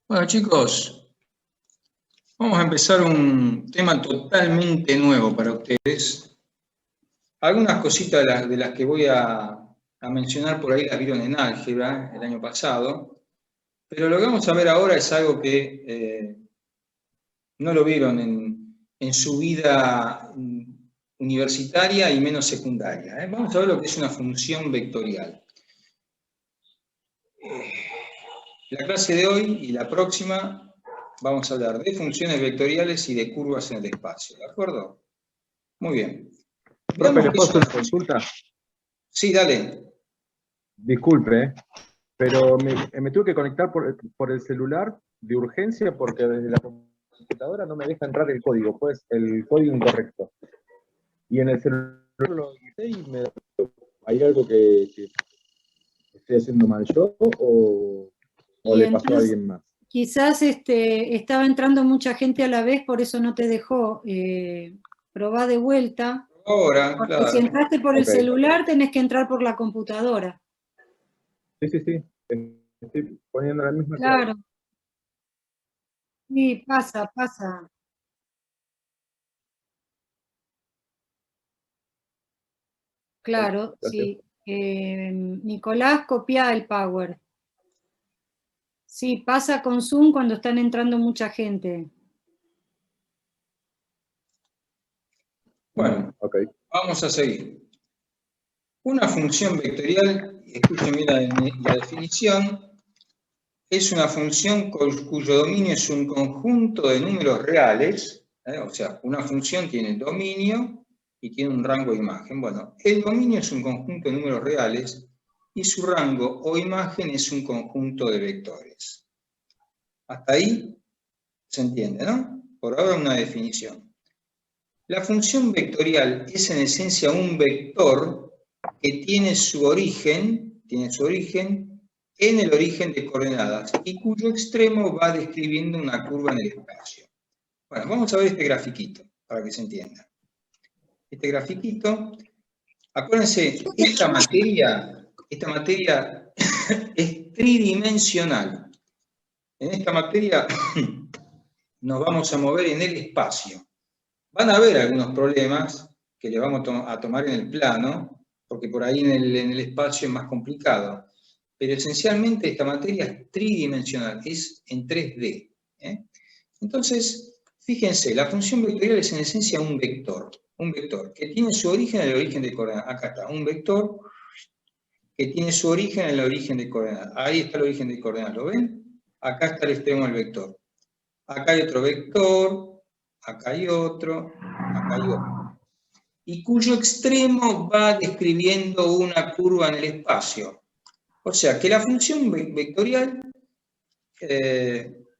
Bueno, chicos, vamos a empezar un tema totalmente nuevo para ustedes. Algunas cositas de las que voy a mencionar por ahí las vieron en álgebra el año pasado, pero lo que vamos a ver ahora es algo que no lo vieron en su vida universitaria y menos secundaria. Vamos a ver lo que es una función vectorial. La clase de hoy y la próxima vamos a hablar de funciones vectoriales y de curvas en el espacio, ¿de acuerdo? Muy bien. Profe, ¿le puedo hacer una consulta? Sí, dale. Disculpe, pero me tuve que conectar por el celular de urgencia porque desde la computadora no me deja entrar el código, pues el código incorrecto. Y en el celular lo hice y ¿hay algo que estoy haciendo mal yo o le pasó a alguien más? Quizás estaba entrando mucha gente a la vez, por eso no te dejó. Probá de vuelta. Ahora, Porque claro. si entraste por el celular, tenés que entrar por la computadora. Sí. Estoy poniendo la misma claro. clave. Sí, pasa. Claro, sí. Nicolás, copia el Power. Sí, pasa con Zoom cuando están entrando mucha gente. Bueno, vamos a seguir. Una función vectorial, escuchen bien la definición, es una función cuyo dominio es un conjunto de números reales, o sea, una función tiene dominio y tiene un rango de imagen. Bueno, el dominio es un conjunto de números reales y su rango o imagen es un conjunto de vectores. Hasta ahí se entiende, ¿no? Por ahora una definición. La función vectorial es en esencia un vector que tiene su origen en el origen de coordenadas y cuyo extremo va describiendo una curva en el espacio. Bueno, vamos a ver este grafiquito para que se entienda. Este grafiquito, acuérdense, esta materia es tridimensional. En esta materia nos vamos a mover en el espacio. Van a haber algunos problemas que le vamos a tomar en el plano, porque por ahí en el espacio es más complicado. Pero esencialmente esta materia es tridimensional, es en 3D. Entonces, fíjense, la función vectorial es en esencia un vector que tiene su origen en el origen de coordenadas. Acá está, un vector que tiene su origen en el origen de coordenadas. Ahí está el origen de coordenadas, ¿lo ven? Acá está el extremo del vector. Acá hay otro vector, acá hay otro, acá hay otro. Y cuyo extremo va describiendo una curva en el espacio. O sea que la función vectorial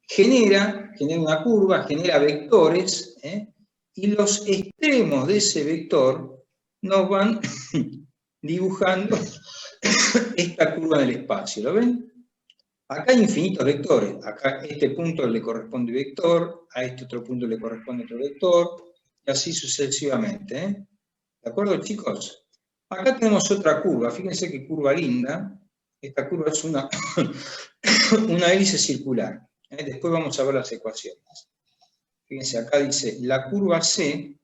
genera una curva, genera vectores, y los extremos de ese vector nos van dibujando esta curva en el espacio. ¿Lo ven? Acá hay infinitos vectores. Acá a este punto le corresponde vector, a este otro punto le corresponde otro vector, y así sucesivamente. ¿De acuerdo, chicos? Acá tenemos otra curva. Fíjense qué curva linda. Esta curva es una hélice circular. Después vamos a ver las ecuaciones. Fíjense, acá dice, la curva C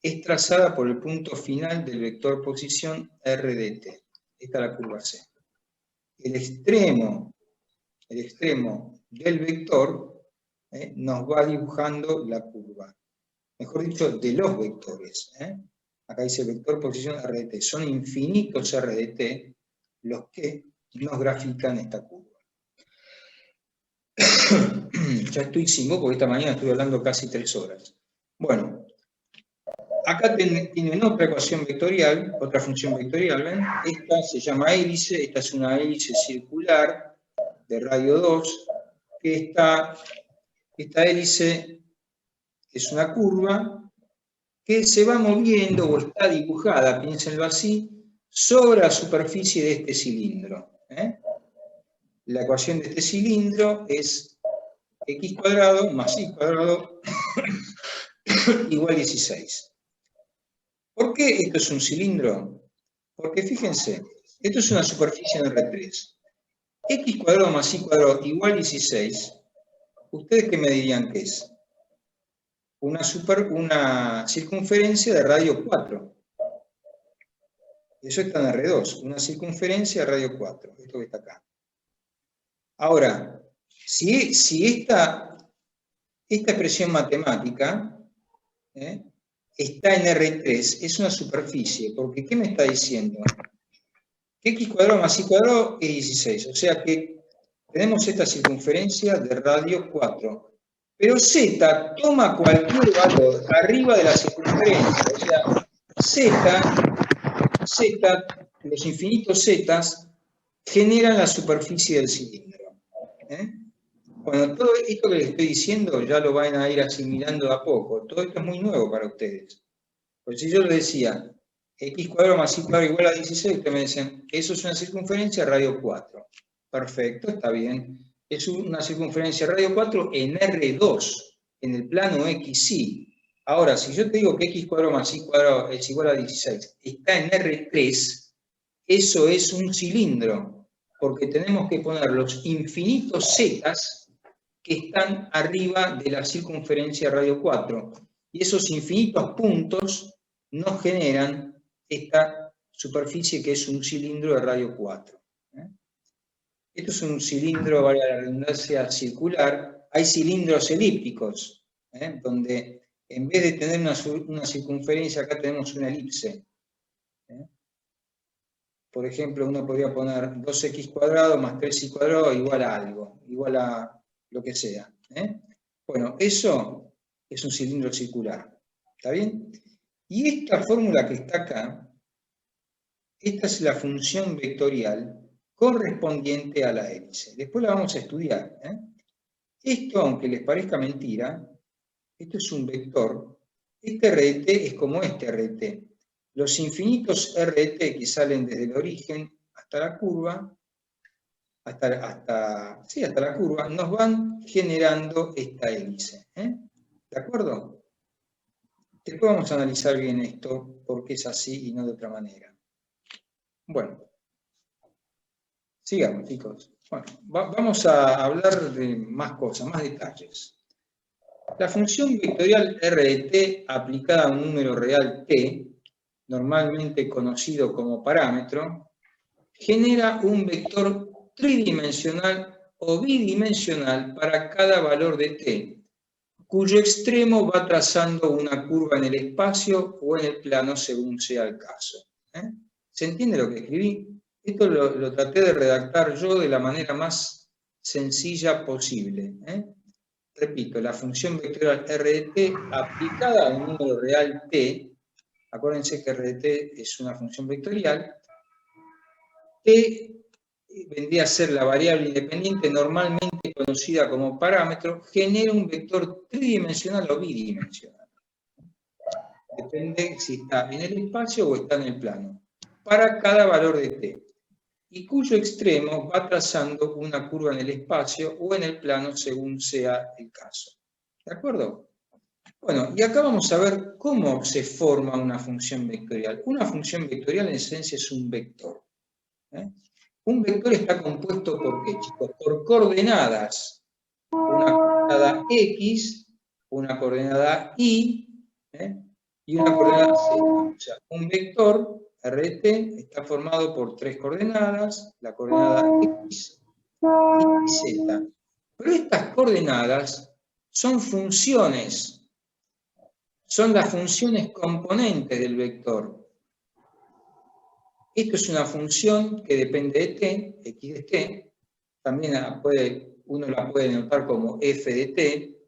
es trazada por el punto final del vector posición R de t. Esta es la curva C. El extremo del vector nos va dibujando la curva. Mejor dicho, de los vectores. Acá dice vector posición R de t. Son infinitos R de t los que nos grafican esta curva. Ya estoy sin voz porque esta mañana estuve hablando casi 3 horas. Bueno, acá tienen otra ecuación vectorial, otra función vectorial, ¿ven? Esta se llama hélice, esta es una hélice circular de radio 2, que esta hélice es una curva que se va moviendo o está dibujada, piénsenlo así, sobre la superficie de este cilindro. La ecuación de este cilindro es x cuadrado más y cuadrado igual 16. ¿Por qué esto es un cilindro? Porque fíjense, esto es una superficie en R3. X cuadrado más y cuadrado igual 16 ¿Ustedes qué me dirían que es? Una circunferencia de radio 4. Eso está en R2, una circunferencia de radio 4, esto que está acá. Ahora, si esta expresión matemática está en R3, es una superficie, porque ¿qué me está diciendo? Que x cuadrado más y cuadrado es 16, o sea que tenemos esta circunferencia de radio 4. Pero z toma cualquier valor arriba de la circunferencia, o sea, z, los infinitos zetas, generan la superficie del cilindro. Bueno, todo esto que les estoy diciendo ya lo van a ir asimilando a poco. Todo esto es muy nuevo para ustedes. Pues si yo les decía, x cuadrado más y cuadrado igual a 16, ustedes me decían, eso es una circunferencia radio 4. Perfecto, está bien. Es una circunferencia radio 4 en R2, en el plano XY. Ahora, si yo te digo que x cuadrado más y cuadrado es igual a 16, está en R3, eso es un cilindro, porque tenemos que poner los infinitos zetas que están arriba de la circunferencia radio 4. Y esos infinitos puntos nos generan esta superficie que es un cilindro de radio 4. Esto es un cilindro, vale la redundancia, circular. Hay cilindros elípticos, donde en vez de tener una circunferencia, acá tenemos una elipse. Por ejemplo, uno podría poner 2x cuadrado más 3y cuadrado igual a algo, igual a lo que sea. Bueno, eso es un cilindro circular. ¿Está bien? Y esta fórmula que está acá, esta es la función vectorial correspondiente a la hélice. Después la vamos a estudiar. Esto, aunque les parezca mentira, esto es un vector. Este RT es como este RT. Los infinitos RT que salen desde el origen hasta la curva, hasta la curva, nos van generando esta hélice. ¿De acuerdo? Después vamos a analizar bien esto, porque es así y no de otra manera. Bueno, sigamos, chicos. Bueno, vamos a hablar de más cosas, más detalles. La función vectorial RT aplicada a un número real t, normalmente conocido como parámetro, genera un vector tridimensional o bidimensional para cada valor de t, cuyo extremo va trazando una curva en el espacio o en el plano según sea el caso. ¿Se entiende lo que escribí? Esto lo traté de redactar yo de la manera más sencilla posible. Repito, la función vectorial RT aplicada a un número real t, acuérdense que RT es una función vectorial, t vendría a ser la variable independiente normalmente conocida como parámetro, genera un vector tridimensional o bidimensional. Depende si está en el espacio o está en el plano, para cada valor de t, y cuyo extremo va trazando una curva en el espacio o en el plano según sea el caso. ¿De acuerdo? Bueno, y acá vamos a ver cómo se forma una función vectorial. Una función vectorial en esencia es un vector. Un vector está compuesto ¿por qué, chicos? Por coordenadas. Una coordenada x, una coordenada y una coordenada z. O sea, un vector RT está formado por tres coordenadas, la coordenada x, y z. Pero estas coordenadas son funciones, son las funciones componentes del vector. Esto es una función que depende de t, x de t, también uno la puede denotar como f de t,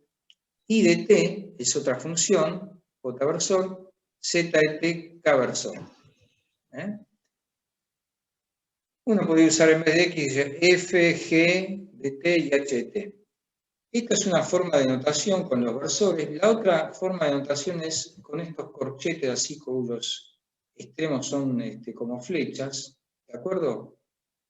y de t es otra función, j versor, z de t, k versor. Uno puede usar en vez de x, f, g de t y h de t. Esta es una forma de notación con los versores. La otra forma de notación es con estos corchetes así cuyos extremos son como flechas, ¿de acuerdo?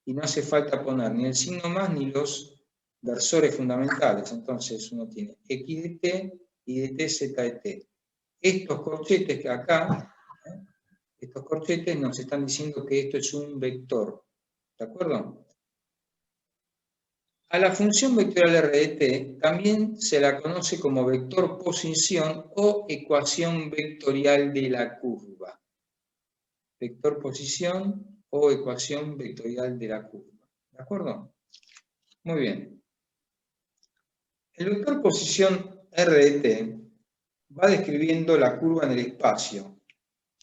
Y no hace falta poner ni el signo más ni los versores fundamentales. Entonces uno tiene x de t y de t, z de t. Estos corchetes que acá, estos corchetes nos están diciendo que esto es un vector. ¿De acuerdo? A la función vectorial R de t también se la conoce como vector posición o ecuación vectorial de la curva. Vector posición o ecuación vectorial de la curva. ¿De acuerdo? Muy bien. El vector posición R de t va describiendo la curva en el espacio,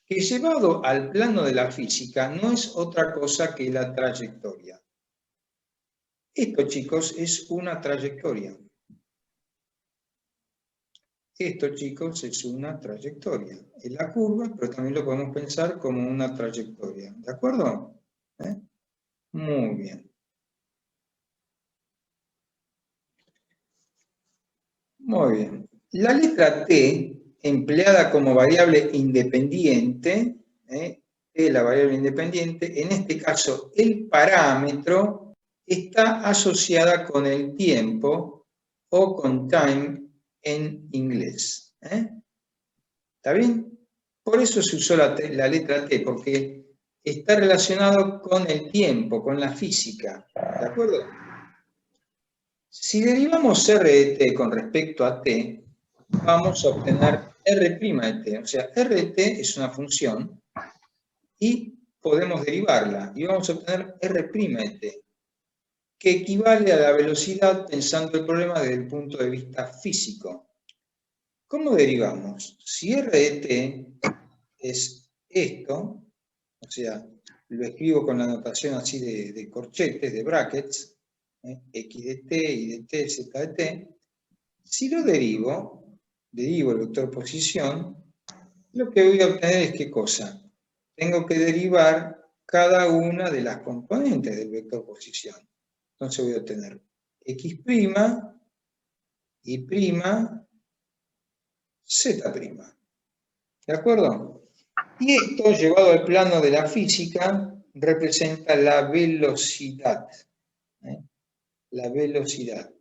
que llevado al plano de la física no es otra cosa que la trayectoria. Esto, chicos, es una trayectoria. Esto, chicos, es una trayectoria. Es la curva, pero también lo podemos pensar como una trayectoria. ¿De acuerdo? Muy bien. Muy bien. La letra T, empleada como variable independiente, T, la variable independiente, en este caso el parámetro, está asociada con el tiempo o con time en inglés. ¿Está bien? Por eso se usó la letra T, porque está relacionado con el tiempo, con la física. ¿De acuerdo? Si derivamos R de t con respecto a t, vamos a obtener R' de t. O sea, R de t es una función y podemos derivarla. Y vamos a obtener R' de t, que equivale a la velocidad pensando el problema desde el punto de vista físico. ¿Cómo derivamos? Si R de t es esto, o sea, lo escribo con la notación así de corchetes, de brackets, x de t, y de t, z de t, si lo derivo el vector posición, lo que voy a obtener es ¿qué cosa? Tengo que derivar cada una de las componentes del vector posición. Entonces voy a obtener x', y', z'. ¿De acuerdo? Y esto, llevado al plano de la física, representa la velocidad. La velocidad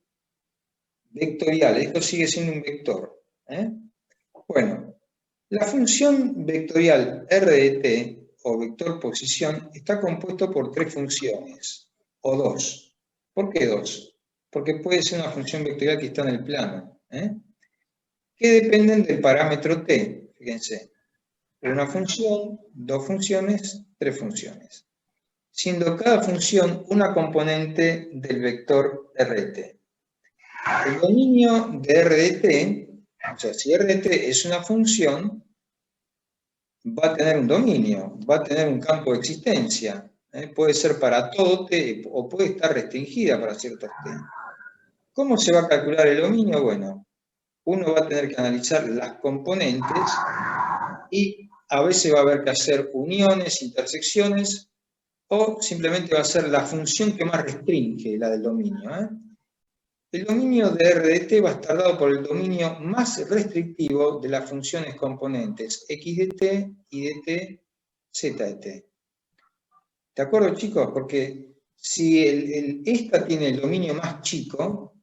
vectorial. Esto sigue siendo un vector. Bueno, la función vectorial R de t, o vector posición, está compuesto por tres funciones, o dos. ¿Por qué dos? Porque puede ser una función vectorial que está en el plano, que dependen del parámetro t. Fíjense, una función, dos funciones, tres funciones, siendo cada función una componente del vector R de t. El dominio de R de t, o sea, si R de t es una función, va a tener un dominio, va a tener un campo de existencia. Puede ser para todo t o puede estar restringida para ciertos t. ¿Cómo se va a calcular el dominio? Bueno, uno va a tener que analizar las componentes y a veces va a haber que hacer uniones, intersecciones, o simplemente va a ser la función que más restringe la del dominio. El dominio de R de t va a estar dado por el dominio más restrictivo de las funciones componentes x de t, y de t, z de t. ¿De acuerdo, chicos? Porque si esta tiene el dominio más chico,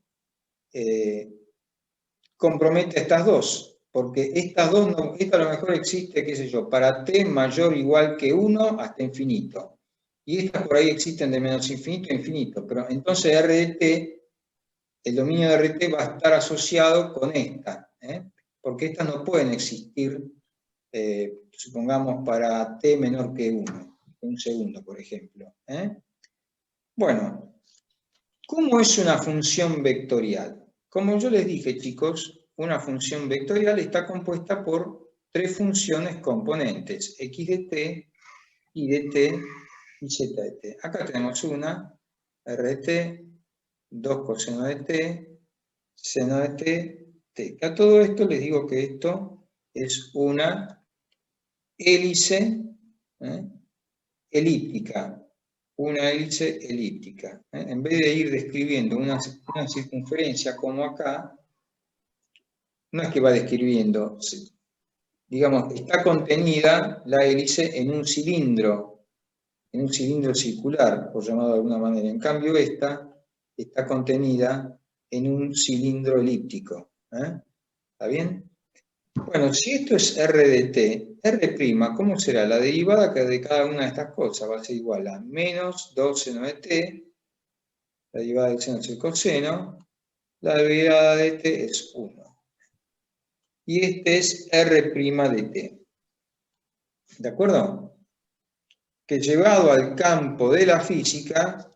compromete a estas dos, porque estas dos, esta a lo mejor existe, qué sé yo, para t mayor o igual que 1 hasta infinito. Y estas por ahí existen de menos infinito a infinito, pero entonces R de t, el dominio de RT va a estar asociado con esta, porque estas no pueden existir, supongamos, para t menor que 1, un segundo, por ejemplo. Bueno, ¿cómo es una función vectorial? Como yo les dije, chicos, una función vectorial está compuesta por tres funciones componentes, x de t, y de t, y z de t. Acá tenemos una, r de t, 2 coseno de t, seno de t, t. A todo esto les digo que esto es una hélice elíptica. Una hélice elíptica. En vez de ir describiendo una circunferencia como acá, no es que va describiendo, digamos, está contenida la hélice en un cilindro circular, por llamarlo de alguna manera. En cambio, esta está contenida en un cilindro elíptico. ¿Está bien? Bueno, si esto es R de t, R', ¿cómo será? La derivada de cada una de estas cosas va a ser igual a menos 2 seno de t la derivada del seno es el coseno, la derivada de t es 1. Y este es R' de t. ¿De acuerdo? Que llevado al campo de la física,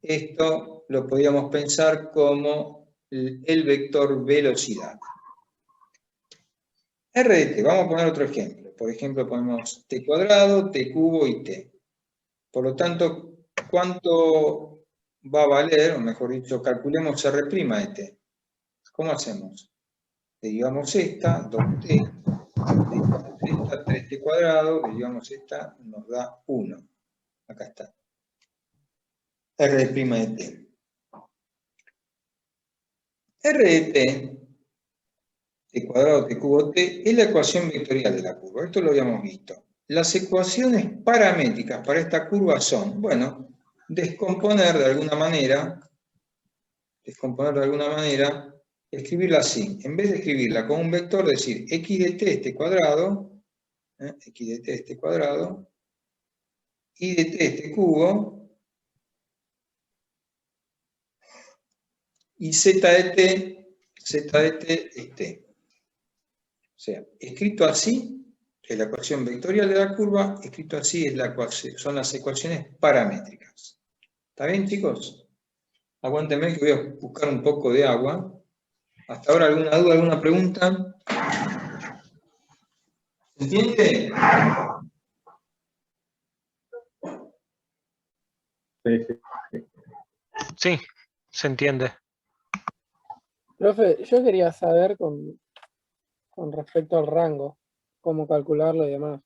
esto lo podríamos pensar como el vector velocidad. R de t, vamos a poner otro ejemplo. Por ejemplo, ponemos t cuadrado, t cubo y t. Por lo tanto, ¿cuánto va a valer? O mejor dicho, calculemos R' de t. ¿Cómo hacemos? Derivamos esta, 2t, derivamos esta, 3t cuadrado, derivamos esta, nos da 1. Acá está. R' de t. R de t, t cuadrado, t cubo, t, es la ecuación vectorial de la curva. Esto lo habíamos visto. Las ecuaciones paramétricas para esta curva son, bueno, descomponer de alguna manera, escribirla así. En vez de escribirla con un vector, decir x de t este cuadrado, x de t este cuadrado, y de t este cubo, y z de t es t. O sea, escrito así es la ecuación vectorial de la curva, escrito así es son las ecuaciones paramétricas. ¿Está bien, chicos? Aguántenme que voy a buscar un poco de agua. ¿Hasta ahora alguna duda, alguna pregunta? ¿Se entiende? Sí, se entiende. Profe, yo quería saber con respecto al rango, cómo calcularlo y demás.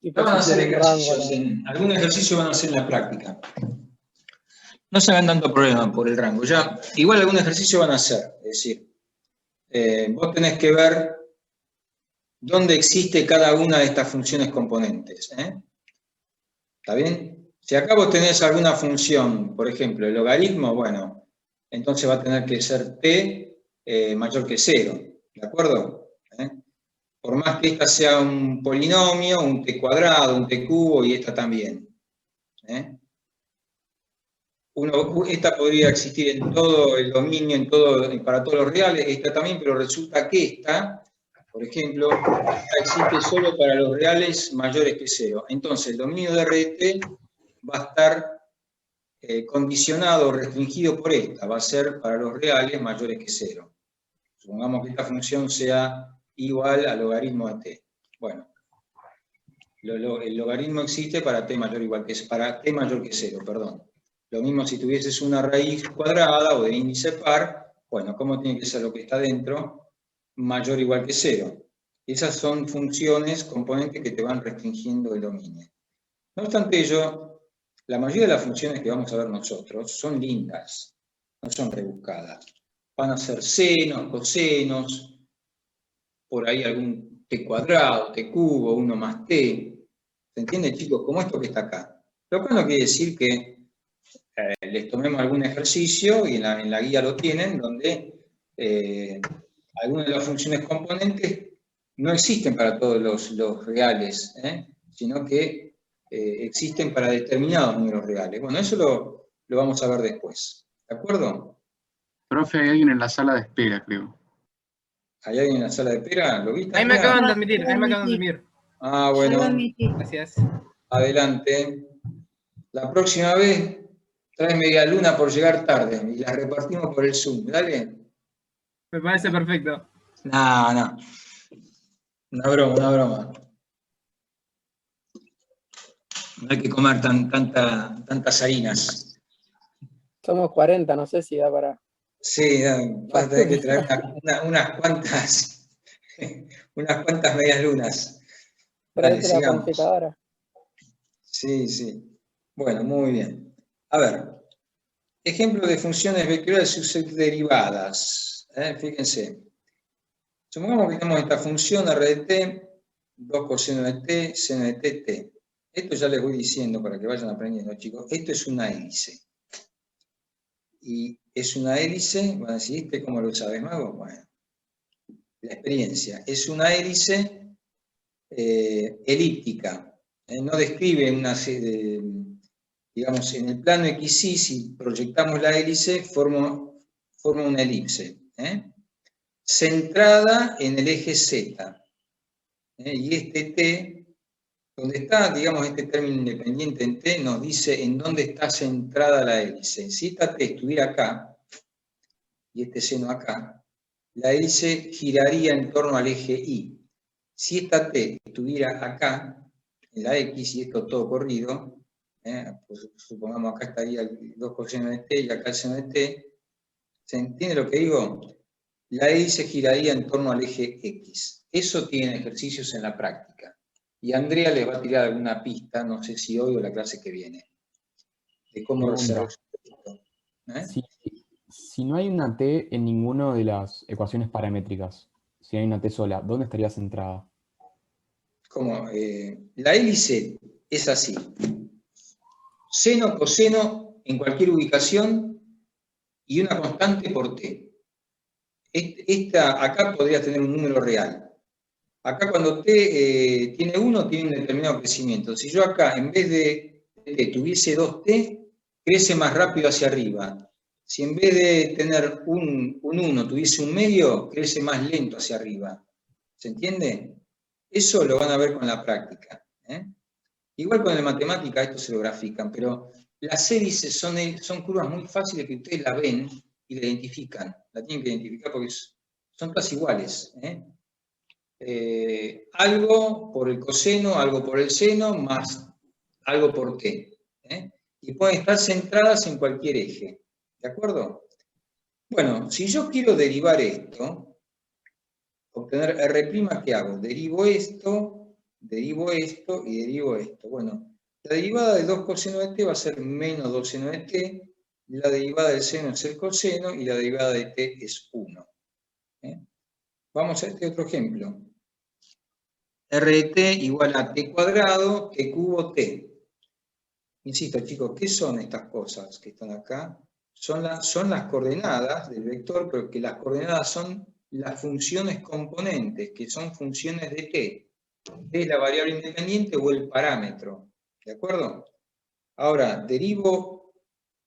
Y Van a hacer tiene un rango, ejercicios, algún ejercicio van a hacer en la práctica. No se hagan tanto problema por el rango. Ya, igual algún ejercicio van a hacer. Es decir, vos tenés que ver dónde existe cada una de estas funciones componentes. ¿Está bien? Si acá vos tenés alguna función, por ejemplo, el logaritmo, bueno, entonces va a tener que ser t mayor que 0. ¿De acuerdo? Por más que esta sea un polinomio, un t cuadrado, un t cubo y esta también. Esta podría existir en todo el dominio, para todos los reales, esta también, pero resulta que esta, por ejemplo, existe solo para los reales mayores que 0. Entonces, el dominio de R de t va a estar condicionado, restringido por esta, va a ser para los reales mayores que 0. Supongamos que esta función sea igual al logaritmo de t. Bueno, el logaritmo existe para t mayor que 0, perdón. Lo mismo si tuvieses una raíz cuadrada o de índice par, bueno, ¿cómo tiene que ser lo que está dentro? Mayor o igual que 0. Esas son funciones, componentes que te van restringiendo el dominio. No obstante ello, la mayoría de las funciones que vamos a ver nosotros son lindas, no son rebuscadas. Van a ser senos, cosenos, por ahí algún t cuadrado, t cubo, 1 más t. ¿Se entiende, chicos? Como esto que está acá. Lo cual no quiere decir que les tomemos algún ejercicio, y en la guía lo tienen, donde algunas de las funciones componentes no existen para todos los reales, sino que existen para determinados números reales. Bueno, eso lo vamos a ver después. ¿De acuerdo? Profe, hay alguien en la sala de espera, creo. ¿Hay alguien en la sala de espera? ¿Lo viste? Ahí me acaban de admitir, Ah, Ya lo bueno. admití. Gracias. Adelante. La próxima vez trae media luna por llegar tarde y la repartimos por el Zoom. Dale. Me parece perfecto. No. Una broma. No hay que comer tantas harinas. somos 40, no sé si da para... Sí, vas a tener que traer unas cuantas medias lunas. Dale, Traete la sigamos. panificadora. Sí. Bueno, muy bien. A ver, ejemplo de funciones vectoriales y sus derivadas. Fíjense. Supongamos que tenemos esta función R de t, 2 coseno de t, seno de t, t. Esto ya les voy diciendo para que vayan aprendiendo, chicos. Esto es una hélice. Y es una hélice, van a decir, ¿este cómo lo sabes, Mago? Bueno, la experiencia. Es una hélice elíptica. No describe una serie digamos, en el plano XY, si proyectamos la hélice, forma una elipse, centrada en el eje Z. Y este T, donde está, digamos, este término independiente en T, nos dice en dónde está centrada la hélice. Si esta T estuviera acá, y este seno acá, la hélice giraría en torno al eje Y. Si esta T estuviera acá, en la X, y esto todo corrido, pues supongamos acá estaría el 2 coseno de T y acá el seno de T, ¿se entiende lo que digo? La hélice giraría en torno al eje X. Eso tiene ejercicios en la práctica. Y Andrea les va a tirar alguna pista, no sé si hoy o la clase que viene, de cómo resolver esto. Si no hay una T en ninguna de las ecuaciones paramétricas, si hay una T sola, ¿dónde estaría centrada? Como la hélice es así. Seno, coseno en cualquier ubicación y una constante por T. Acá podría tener un número real. Acá cuando T tiene 1, tiene un determinado crecimiento. Si yo acá, en vez de T, tuviese 2T, crece más rápido hacia arriba. Si en vez de tener un 1 tuviese un medio, crece más lento hacia arriba. ¿Se entiende? Eso lo van a ver con la práctica. Igual con la matemática esto se lo grafican, pero las hélices son curvas muy fáciles que ustedes la ven y la identifican. La tienen que identificar porque son todas iguales. Algo por el coseno, algo por el seno, más algo por T. Y pueden estar centradas en cualquier eje. ¿De acuerdo? Bueno, si yo quiero derivar esto, obtener R', ¿qué hago? Derivo esto y derivo esto. Bueno, la derivada de 2 coseno de T va a ser menos 2 seno de T, la derivada del seno es el coseno y la derivada de T es 1. Vamos a este otro ejemplo. R de T igual a T cuadrado, T cubo, T. Insisto, chicos, ¿qué son estas cosas que están acá? Son las coordenadas del vector, pero que las coordenadas son las funciones componentes, que son funciones de T. T es la variable independiente o el parámetro. ¿De acuerdo? Ahora, derivo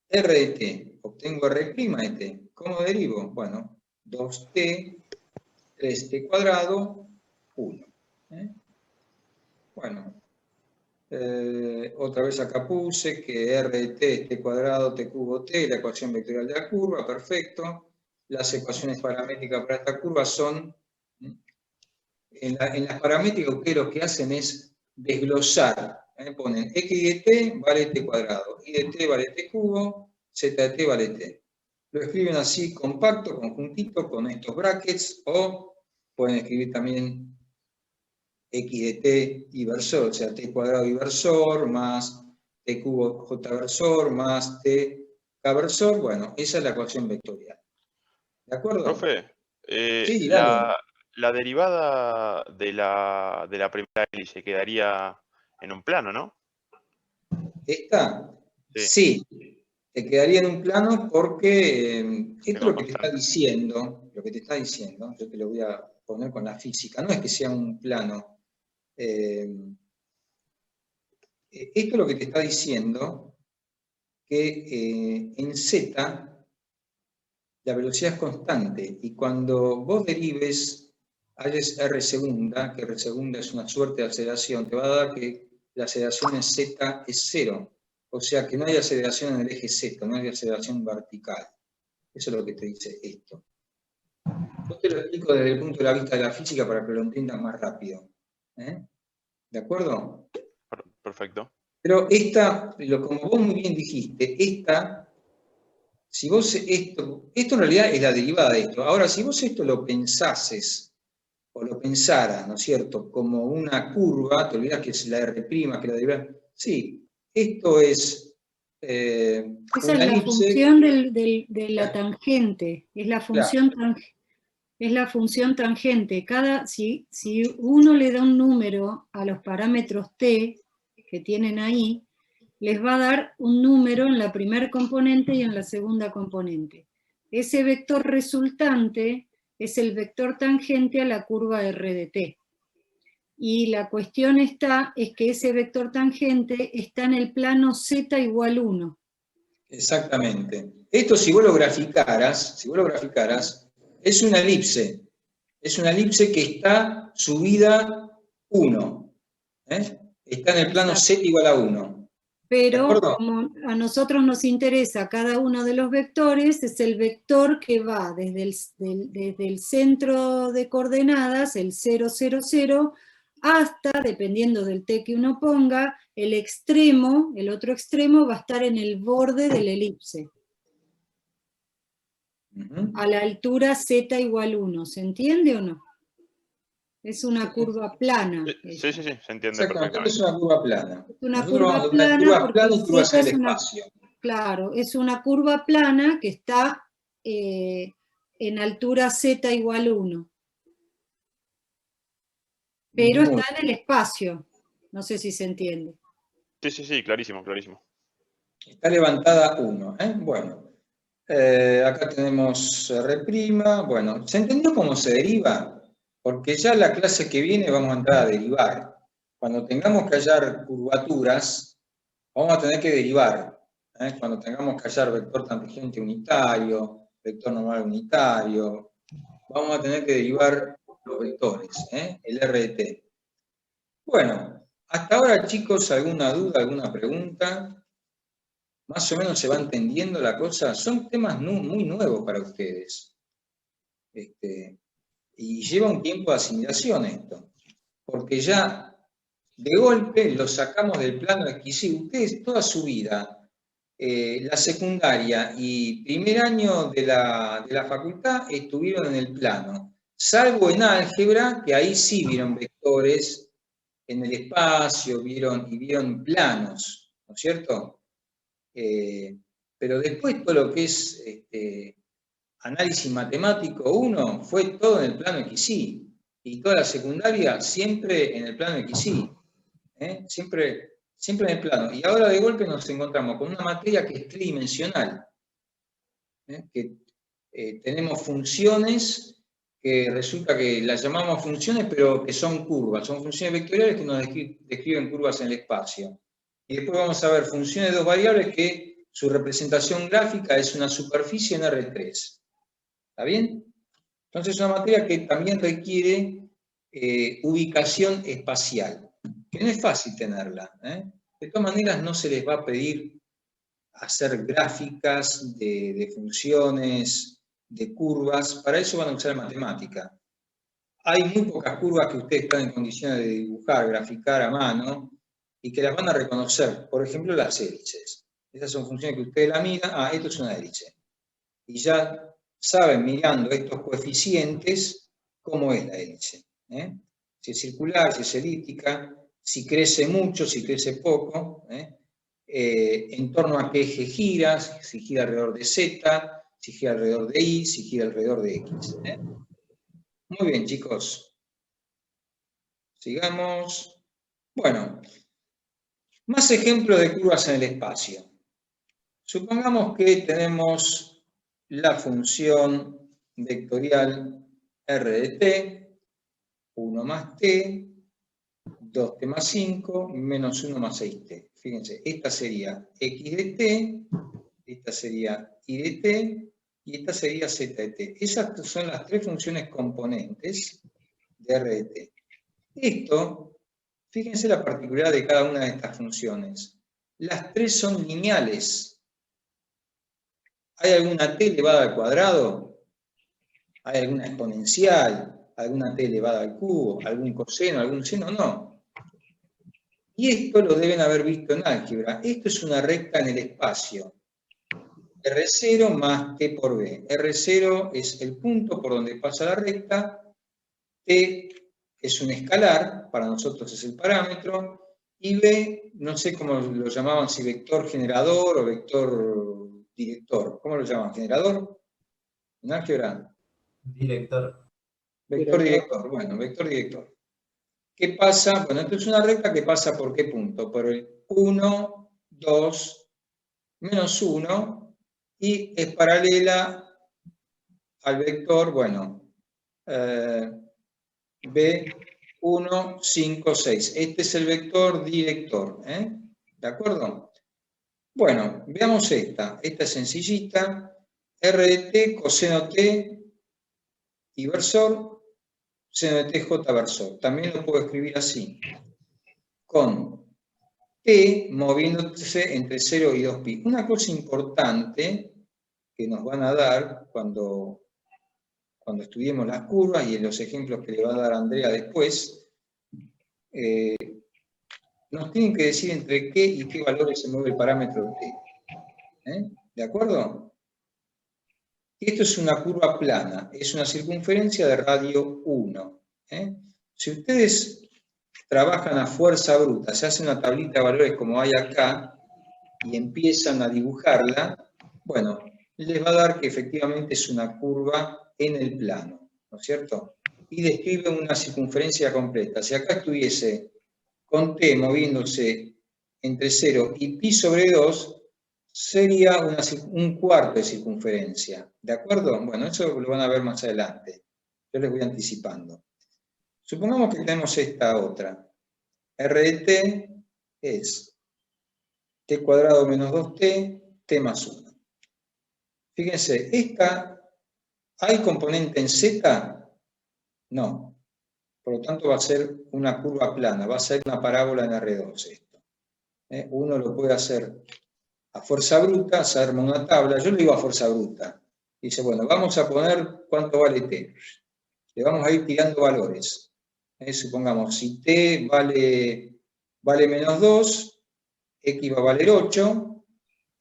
R de T, obtengo R' de T. ¿Cómo derivo? Bueno, 2T, 3T cuadrado, 1. Bueno, otra vez acá puse que R de T es T cuadrado, T cubo, T, la ecuación vectorial de la curva, perfecto. Las ecuaciones paramétricas para esta curva son, en las paramétricas ustedes lo que hacen es desglosar, ponen X de T vale T cuadrado, Y de T vale T cubo, Z de T vale T. Lo escriben así compacto, conjuntito, con estos brackets, o pueden escribir también X de T inversor, o sea, T cuadrado inversor, más T cubo J versor, más T K versor. Bueno, esa es la ecuación vectorial. ¿De acuerdo? Profe, Sí, dale. la derivada de la primera hélice quedaría en un plano, ¿no? ¿Esta? Sí. Sí. Te quedaría en un plano porque esto es Tengo lo que te está constante. diciendo, yo te lo voy a poner con la física, no es que sea un plano. Esto es lo que te está diciendo, que en Z la velocidad es constante, y cuando vos derives, halles R segunda, que R segunda es una suerte de aceleración, te va a dar que la aceleración en Z es 0, o sea que no hay aceleración en el eje Z, no hay aceleración vertical. Eso es lo que te dice esto. Yo te lo explico desde el punto de vista de la física para que lo entiendas más rápido. ¿De acuerdo? Perfecto. Pero como vos muy bien dijiste, si vos esto en realidad es la derivada de esto. Ahora, si vos esto lo pensases, o lo pensaras, ¿no es cierto?, como una curva, te olvidás que es la R', que la derivada. Sí, esto es Esa una es la elipse. función de la tangente, es la función, es la función tangente. Si uno le da un número a los parámetros t que tienen ahí, les va a dar un número en la primera componente y en la segunda componente. Ese vector resultante es el vector tangente a la curva R de t. Y la cuestión es que ese vector tangente está en el plano z igual 1. Exactamente. Esto si vos lo graficaras, es una elipse. Es una elipse que está subida 1. Está en el plano z igual a 1. Pero como a nosotros nos interesa cada uno de los vectores, es el vector que va desde el centro de coordenadas, el 0, 0, 0, hasta, dependiendo del t que uno ponga, el otro extremo va a estar en el borde de la elipse. A la altura z igual 1. ¿Se entiende o no? Es una curva plana. Sí, se entiende Exactamente, perfectamente. es una curva plana. Es una Nosotros curva vamos a tener plana curvas porque planas y curvas Z en el es una- espacio. Claro, es una curva plana que está en altura z igual 1. Pero Muy está en el espacio. No sé si se entiende. Sí, clarísimo, clarísimo. Está levantada 1. Bueno, acá tenemos R'. Bueno, ¿se entendió cómo se deriva? Porque ya la clase que viene vamos a entrar a derivar. Cuando tengamos que hallar curvaturas, vamos a tener que derivar. Cuando tengamos que hallar vector tangente unitario, vector normal unitario, vamos a tener que derivar los vectores, el R de t. Bueno, hasta ahora, chicos, ¿alguna duda, alguna pregunta? ¿Más o menos se va entendiendo la cosa? Son temas muy nuevos para ustedes. Y lleva un tiempo de asimilación esto. Porque ya de golpe lo sacamos del plano exquisito. Ustedes toda su vida, la secundaria y primer año de la facultad estuvieron en el plano. Salvo en álgebra, que ahí sí vieron vectores en el espacio, vieron planos, ¿no es cierto? Pero después todo lo que es análisis matemático 1 fue todo en el plano XY. Y toda la secundaria siempre en el plano XY. Siempre en el plano. Y ahora de golpe nos encontramos con una materia que es tridimensional. Que tenemos funciones que resulta que las llamamos funciones, pero que son curvas. Son funciones vectoriales que nos describen curvas en el espacio. Y después vamos a ver funciones de dos variables que su representación gráfica es una superficie en R3. ¿Está bien? Entonces es una materia que también requiere ubicación espacial, que no es fácil tenerla. De todas maneras no se les va a pedir hacer gráficas de funciones, de curvas, para eso van a usar matemática. Hay muy pocas curvas que ustedes están en condiciones de dibujar, graficar a mano, y que las van a reconocer. Por ejemplo, las hélices. Esas son funciones que ustedes la miran, esto es una hélice. Y ya saben, mirando estos coeficientes, cómo es la hélice. Si es circular, si es elíptica, si crece mucho, si crece poco, en torno a qué eje gira, si gira alrededor de Z, si gira alrededor de Y, si gira alrededor de X. Muy bien, chicos. Sigamos. Bueno, más ejemplos de curvas en el espacio. Supongamos que tenemos la función vectorial R de t, 1 más t, 2t más 5, menos 1 más 6t. Fíjense, esta sería x de t, esta sería y de t, y esta sería z de t. Esas son las tres funciones componentes de R de t. Esto, fíjense la particularidad de cada una de estas funciones. Las tres son lineales. ¿Hay alguna t elevada al cuadrado? ¿Hay alguna exponencial? ¿Alguna t elevada al cubo? ¿Algún coseno? ¿Algún seno? No. Y esto lo deben haber visto en álgebra. Esto es una recta en el espacio. R0 más t por b. R0 es el punto por donde pasa la recta. T es un escalar, para nosotros es el parámetro. Y b, no sé cómo lo llamaban, si vector generador o vector director. ¿Cómo lo llaman? ¿Generador? ¿En álgebra? Director. Vector director. Bueno, vector director. ¿Qué pasa? Bueno, esto es una recta que pasa por qué punto? Por el 1, 2, menos 1, y es paralela al vector, bueno, b 1, 5, 6. Este es el vector director. ¿De acuerdo? Bueno, veamos esta. Esta es sencillita. R de t, coseno t, inversor, seno de t, j versor. También lo puedo escribir así. Con t moviéndose entre 0 y 2pi. Una cosa importante que nos van a dar cuando estudiemos las curvas y en los ejemplos que le va a dar Andrea después, nos tienen que decir entre qué y qué valores se mueve el parámetro t. ¿De acuerdo? Esto es una curva plana, es una circunferencia de radio 1. Si ustedes trabajan a fuerza bruta, se hace una tablita de valores como hay acá, y empiezan a dibujarla, bueno, les va a dar que efectivamente es una curva en el plano, ¿no es cierto? Y describe una circunferencia completa. Si acá estuviese con t moviéndose entre 0 y pi sobre 2, sería un cuarto de circunferencia, ¿de acuerdo? Bueno, eso lo van a ver más adelante. Yo les voy anticipando. Supongamos que tenemos esta otra. R de t es t cuadrado menos 2t, t más 1. Fíjense, ¿hay componente en z? No. Por lo tanto va a ser una curva plana, va a ser una parábola en R2 esto. Uno lo puede hacer a fuerza bruta, se arma una tabla, yo le digo a fuerza bruta. Dice, bueno, vamos a poner cuánto vale t. Le vamos a ir tirando valores. Supongamos, si t vale menos 2, x va a valer 8,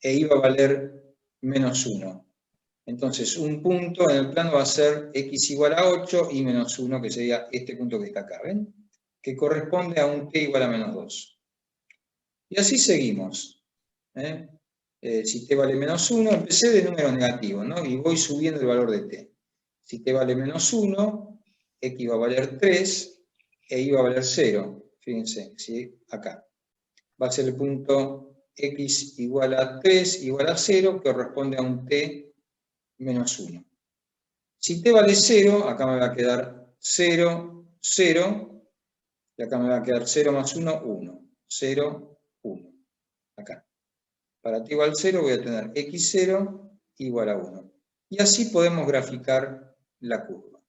e y va a valer menos 1. Entonces, un punto en el plano va a ser x igual a 8 y menos 1, que sería este punto que está acá, ¿ven? Que corresponde a un t igual a menos 2. Y así seguimos. Si t vale menos 1, empecé de números negativos, ¿no? Y voy subiendo el valor de t. Si t vale menos 1, x va a valer 3, e y va a valer 0. Fíjense, ¿sí? Acá. Va a ser el punto x igual a 3 igual a 0, que corresponde a un t menos 1. Si t vale 0, acá me va a quedar 0, 0, y acá me va a quedar 0 más 1, 1. 0, 1. Acá. Para t igual a 0 voy a tener x0 igual a 1. Y así podemos graficar la curva.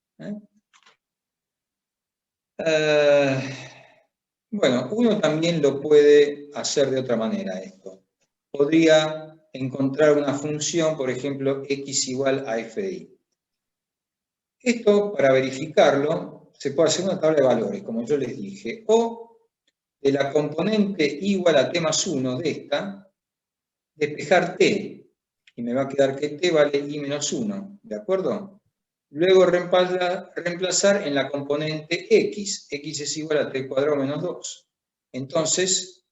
Bueno, uno también lo puede hacer de otra manera esto. Podría encontrar una función, por ejemplo, x igual a f de y. Esto, para verificarlo, se puede hacer una tabla de valores, como yo les dije, o de la componente igual a t más 1 de esta, despejar t, y me va a quedar que t vale y menos 1, ¿de acuerdo? Luego reemplazar en la componente x. X es igual a t cuadrado menos 2. Entonces,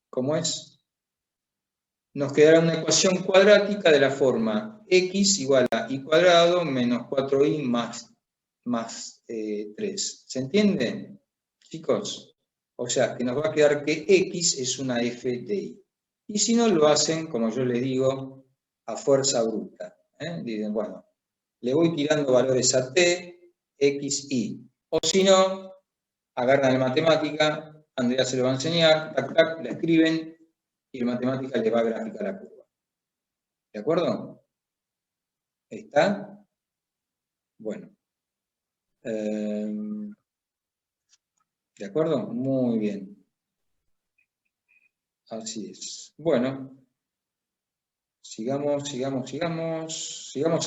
¿cómo es? Nos quedará una ecuación cuadrática de la forma x igual a y cuadrado menos 4y más 3. ¿Se entiende, chicos? O sea, que nos va a quedar que x es una f de y. Y si no, lo hacen, como yo les digo, a fuerza bruta. Dicen, bueno, le voy tirando valores a t, x, y. O si no, agarran la matemática, Andrea se lo va a enseñar, tac, tac, la escriben, y la matemática le va a graficar la curva. ¿De acuerdo? ¿Está? Bueno. ¿De acuerdo? Muy bien. Así es. Bueno. Sigamos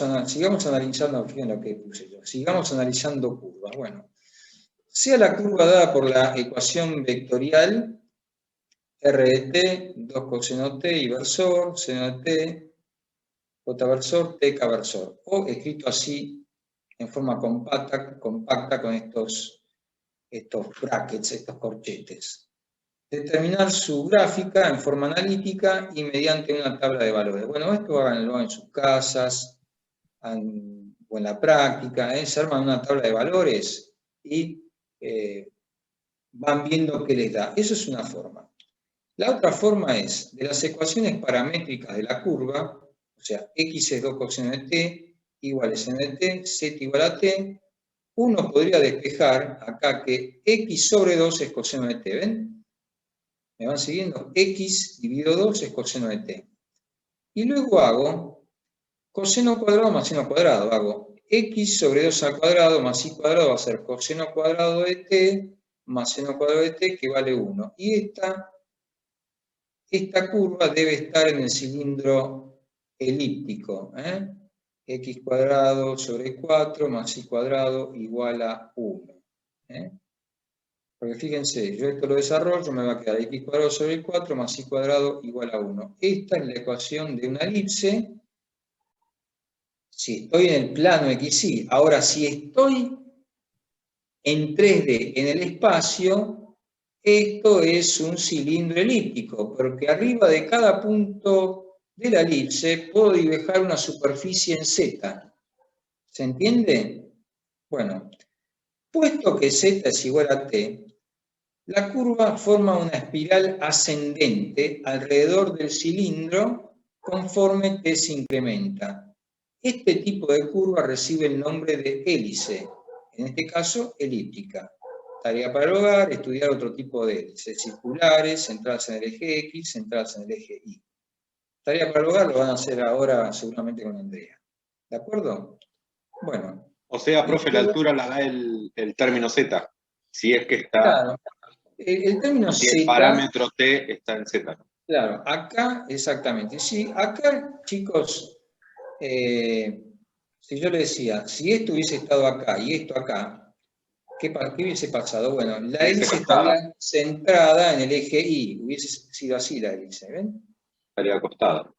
analizando, fíjense lo que puse yo. Sigamos analizando curvas. Bueno. Sea la curva dada por la ecuación vectorial r de t, 2 coseno t, inversor, seno de t, j versor, t k versor. O escrito así, en forma compacta con estos brackets, estos corchetes. Determinar su gráfica en forma analítica y mediante una tabla de valores. Bueno, esto háganlo en sus casas o en la práctica. Se arman una tabla de valores y van viendo qué les da. Eso es una forma. La otra forma es, de las ecuaciones paramétricas de la curva, o sea, x es 2 coseno de t, igual a seno de t, z igual a t, uno podría despejar acá que x sobre 2 es coseno de t, ¿ven? ¿Me van siguiendo? X dividido 2 es coseno de t. Y luego hago coseno cuadrado más seno cuadrado. Hago x sobre 2 al cuadrado más y cuadrado va a ser coseno cuadrado de t más seno cuadrado de t, que vale 1. Y esta curva debe estar en el cilindro elíptico. X cuadrado sobre 4 más y cuadrado igual a 1. Porque fíjense, yo esto lo desarrollo, me va a quedar x cuadrado sobre 4 más y cuadrado igual a 1. Esta es la ecuación de una elipse si estoy en el plano XY. Ahora, si estoy en 3D en el espacio, esto es un cilindro elíptico, porque arriba de cada punto de la elipse puedo dibujar una superficie en Z. ¿Se entiende? Bueno, puesto que Z es igual a T, la curva forma una espiral ascendente alrededor del cilindro conforme T se incrementa. Este tipo de curva recibe el nombre de hélice, en este caso elíptica. Tarea para el hogar, estudiar otro tipo de hélices, circulares, centradas en el eje X, centradas en el eje Y. Tarea para el hogar lo van a hacer ahora seguramente con Andrea. ¿De acuerdo? Bueno. O sea, profe, la altura la da el término Z, si es que está... Claro, el término si Z... el parámetro T está en Z. Claro, acá, exactamente. Sí, acá, chicos, si yo le decía, si esto hubiese estado acá y esto acá, ¿qué hubiese pasado? Bueno, la hélice estaría centrada en el eje Y, hubiese sido así la hélice, ¿ven? Estaría acostada.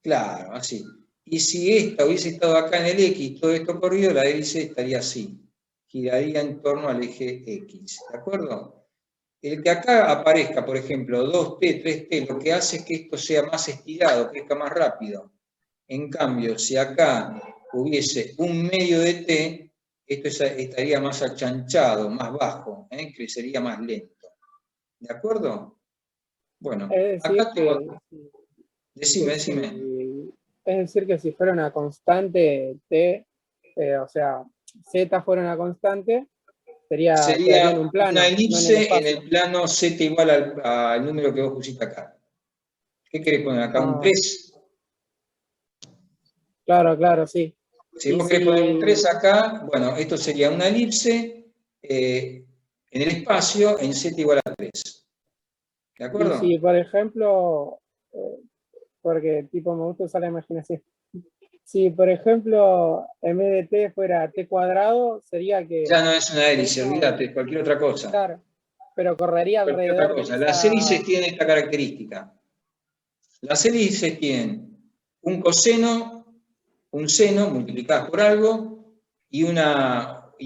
Claro, así. Y si esta hubiese estado acá en el X, todo esto corrido, la hélice estaría así, giraría en torno al eje X, ¿de acuerdo? El que acá aparezca, por ejemplo, 2T, 3T, lo que hace es que esto sea más estirado, crezca más rápido. En cambio, si acá hubiese un medio de T, esto estaría más achanchado, más bajo, crecería más lento. ¿De acuerdo? Bueno, acá tengo... Decime. Es decir, que si fuera una constante T, o sea, Z fuera una constante, sería en un plano, una elipse no en el plano Z igual al número que vos pusiste acá. ¿Qué querés poner acá? ¿Un 3? Claro, sí. Si vos querés poner un 3 acá, bueno, esto sería una elipse en el espacio en Z igual a 3. ¿De acuerdo? Y si, por ejemplo, porque tipo me gusta usar la imaginación, si por ejemplo en vez de T fuera T cuadrado, sería que... Ya no es una hélice, olvídate, cualquier otra cosa. Claro, pero correría alrededor de esa... Las hélices tienen esta característica. Las hélices tienen un coseno, un seno multiplicadas por algo y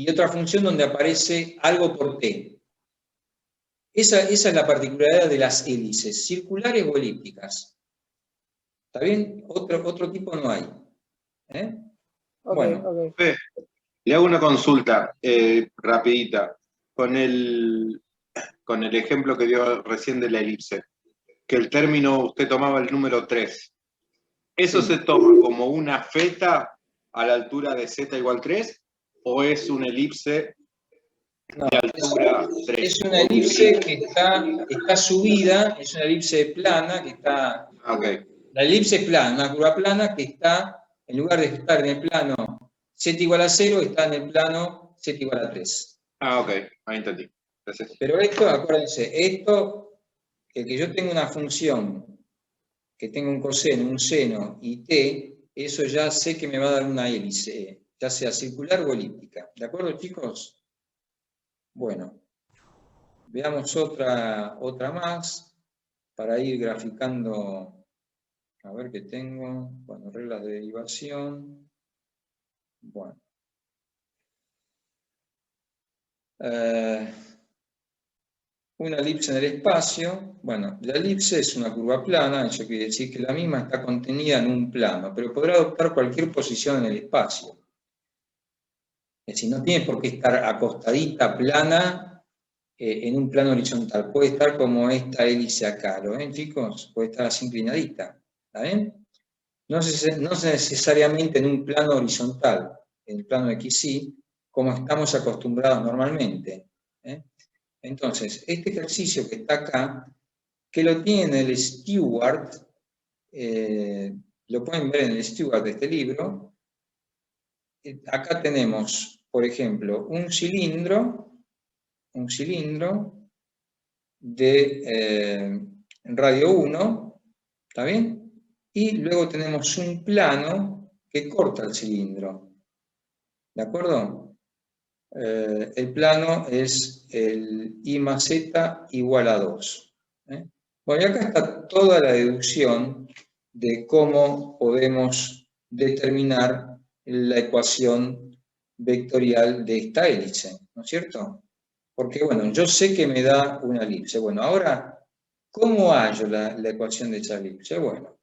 otra función donde aparece algo por T. Esa es la particularidad de las hélices, circulares o elípticas. ¿Está bien? Otro tipo no hay. Bueno. Le hago una consulta rapidita con el ejemplo que dio recién de la elipse, que el término usted tomaba el número 3. ¿Eso se toma como una feta a la altura de z igual 3 o es una elipse de altura 3? Es una elipse que está subida, es una elipse plana que está... La elipse es plana, una curva plana que está, en lugar de estar en el plano z igual a 0, está en el plano z igual a 3. Ok, ahí entendí. Gracias. Pero esto, acuérdense, el que yo tenga una función que tenga un coseno, un seno y t, eso ya sé que me va a dar una hélice, ya sea circular o elíptica. ¿De acuerdo, chicos? Bueno, veamos otra más para ir graficando. A ver qué tengo. Bueno, reglas de derivación. Bueno. Una elipse en el espacio. Bueno, la elipse es una curva plana, eso quiere decir que la misma está contenida en un plano, pero podrá adoptar cualquier posición en el espacio. Es decir, no tiene por qué estar acostadita, plana, en un plano horizontal. Puede estar como esta hélice acá, ¿lo ven, chicos? Puede estar así inclinadita. ¿Está bien? No necesariamente en un plano horizontal, en el plano XY, como estamos acostumbrados normalmente. Entonces, este ejercicio que está acá, que lo tiene el Stewart, lo pueden ver en el Stewart de este libro. Acá tenemos, por ejemplo, un cilindro de radio 1, ¿está bien? Y luego tenemos un plano que corta el cilindro, ¿de acuerdo? El plano es el I más Z igual a 2. Bueno, y acá está toda la deducción de cómo podemos determinar la ecuación vectorial de esta hélice, ¿no es cierto? Porque, bueno, yo sé que me da una elipse. Bueno, ahora, ¿cómo hallo la ecuación de esa elipse? Bueno,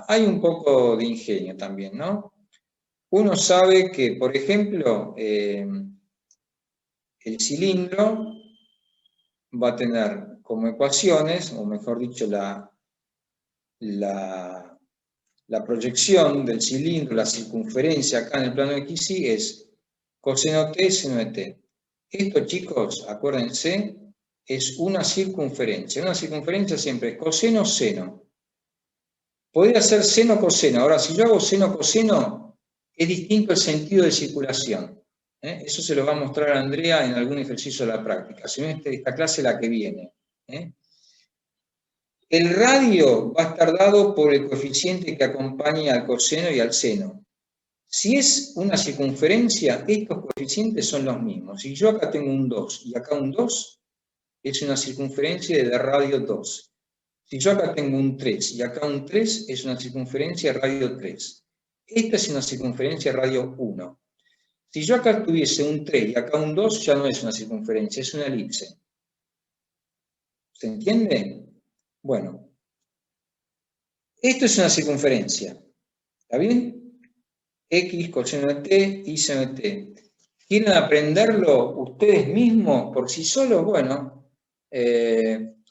hay un poco de ingenio también, ¿no? Uno sabe que, por ejemplo, el cilindro va a tener como ecuaciones, o mejor dicho, la proyección del cilindro, la circunferencia acá en el plano XY es coseno T, seno de T. Esto, chicos, acuérdense, es una circunferencia. Una circunferencia siempre es coseno, seno. Podría ser seno, coseno. Ahora, si yo hago seno, coseno, es distinto el sentido de circulación. Eso se lo va a mostrar a Andrea en algún ejercicio de la práctica, si no esta clase la que viene. El radio va a estar dado por el coeficiente que acompaña al coseno y al seno. Si es una circunferencia, estos coeficientes son los mismos. Si yo acá tengo un 2 y acá un 2, es una circunferencia de radio 2. Si yo acá tengo un 3 y acá un 3, es una circunferencia de radio 3. Esta es una circunferencia de radio 1. Si yo acá tuviese un 3 y acá un 2, ya no es una circunferencia, es una elipse. ¿Se entiende? Bueno, esto es una circunferencia. ¿Está bien? X coseno de T, Y seno de T. ¿Quieren aprenderlo ustedes mismos por sí solos? Bueno,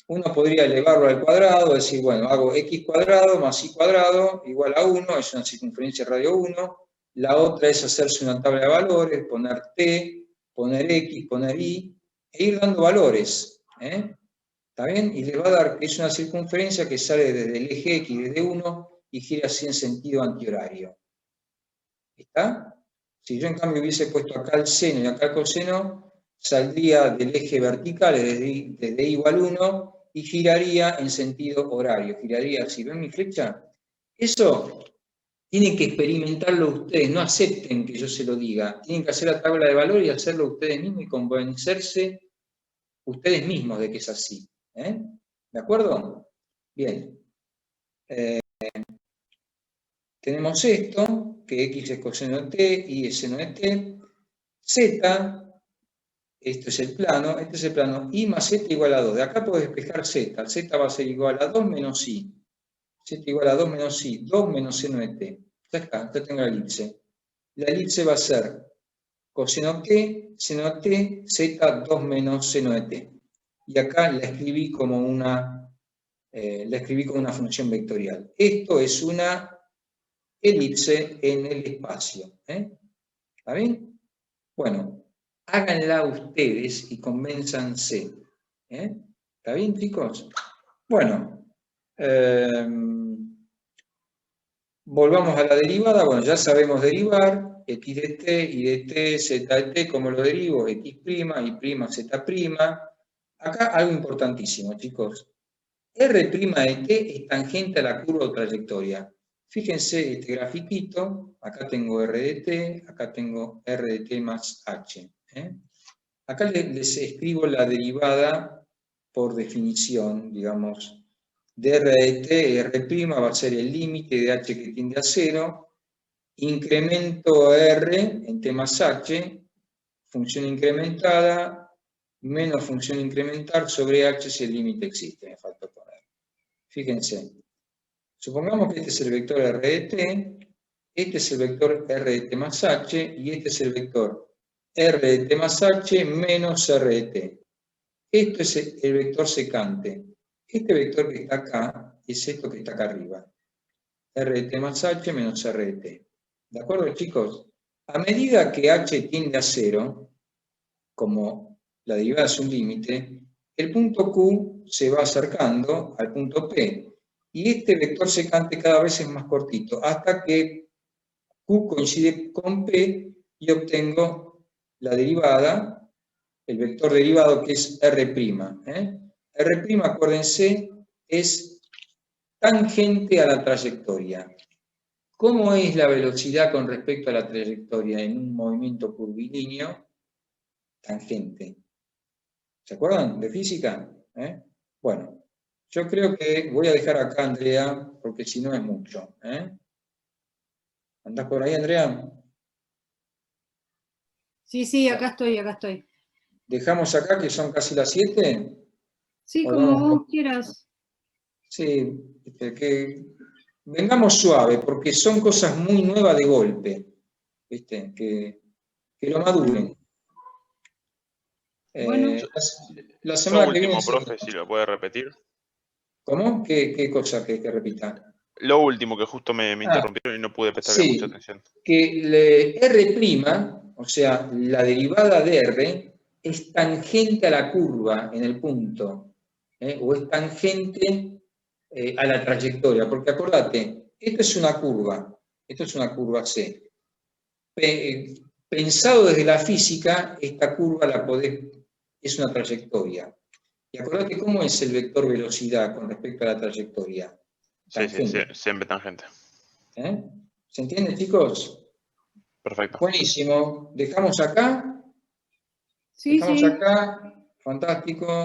uno podría elevarlo al cuadrado, decir, bueno, hago X cuadrado más Y cuadrado igual a 1, es una circunferencia radio 1. La otra es hacerse una tabla de valores, poner T, poner X, poner Y, e ir dando valores. ¿Está bien? Y les va a dar que es una circunferencia que sale desde el eje X, desde 1, y gira así en sentido antihorario. ¿Está? Si yo en cambio hubiese puesto acá el seno y acá el coseno, saldría del eje vertical desde I igual 1 y giraría en sentido horario, giraría así. ¿Ven mi flecha? Eso tienen que experimentarlo ustedes, no acepten que yo se lo diga. Tienen que hacer la tabla de valor y hacerlo ustedes mismos y convencerse ustedes mismos de que es así. ¿De acuerdo? Bien. Tenemos esto, que X es coseno de T, Y es seno de T. Z, esto es el plano, este es el plano, Y más Z igual a 2. De acá puedo despejar Z. Z va a ser igual a 2 menos Y. Z igual a 2 menos Y, 2 menos seno de T. Ya está, ya tengo la elipse. La elipse va a ser coseno T, seno de T, Z 2 menos seno de T. Y acá la escribí como una función vectorial. Esto es una elipse en el espacio. ¿Está bien? Bueno, háganla ustedes y convénzanse. ¿Está bien, chicos? Bueno, volvamos a la derivada. Bueno, ya sabemos derivar x de t, y de t, z de t. ¿Cómo lo derivo? X', y', z'. Acá algo importantísimo, chicos. R' de t es tangente a la curva o trayectoria. Fíjense este grafiquito, acá tengo R de t, acá tengo R de t más h. Acá les escribo la derivada por definición, digamos, de R de t, R' va a ser el límite de h que tiende a 0, incremento R en t más h, función incrementada, menos función incremental sobre h si el límite existe, me falta poner. Fíjense. Supongamos que este es el vector R de t, este es el vector R de t más h, y este es el vector R de t más h menos R de t. Esto es el vector secante. Este vector que está acá es esto que está acá arriba. R de t más h menos R de t. ¿De acuerdo, chicos? A medida que h tiende a 0, como la derivada es un límite, el punto Q se va acercando al punto P, y este vector secante cada vez es más cortito, hasta que Q coincide con P y obtengo la derivada, el vector derivado que es R'. R', acuérdense, es tangente a la trayectoria. ¿Cómo es la velocidad con respecto a la trayectoria en un movimiento curvilíneo? Tangente. ¿Se acuerdan de física? Bueno, yo creo que voy a dejar acá a Andrea, porque si no es mucho. ¿Andás por ahí, Andrea? Sí, acá estoy. ¿Dejamos acá que son casi las 7? Sí, ¿O como no? vos quieras. Sí, que vengamos suave, porque son cosas muy nuevas de golpe, ¿viste? Que lo maduren. Bueno. La Lo semana que viene... último, profe, si lo puede repetir. ¿Cómo? ¿Qué cosa que repita? Lo último, que justo me interrumpieron y no pude prestarle mucha Sí, atención. que R', o sea, la derivada de R, es tangente a la curva en el punto, o es tangente a la trayectoria, porque acordate, esto es una curva C. Pensado desde la física, esta curva es una trayectoria. Y acordate cómo es el vector velocidad con respecto a la trayectoria. Sí, siempre tangente. ¿Se entiende, chicos? Perfecto. Buenísimo. ¿Dejamos acá? Sí, Dejamos acá. Fantástico.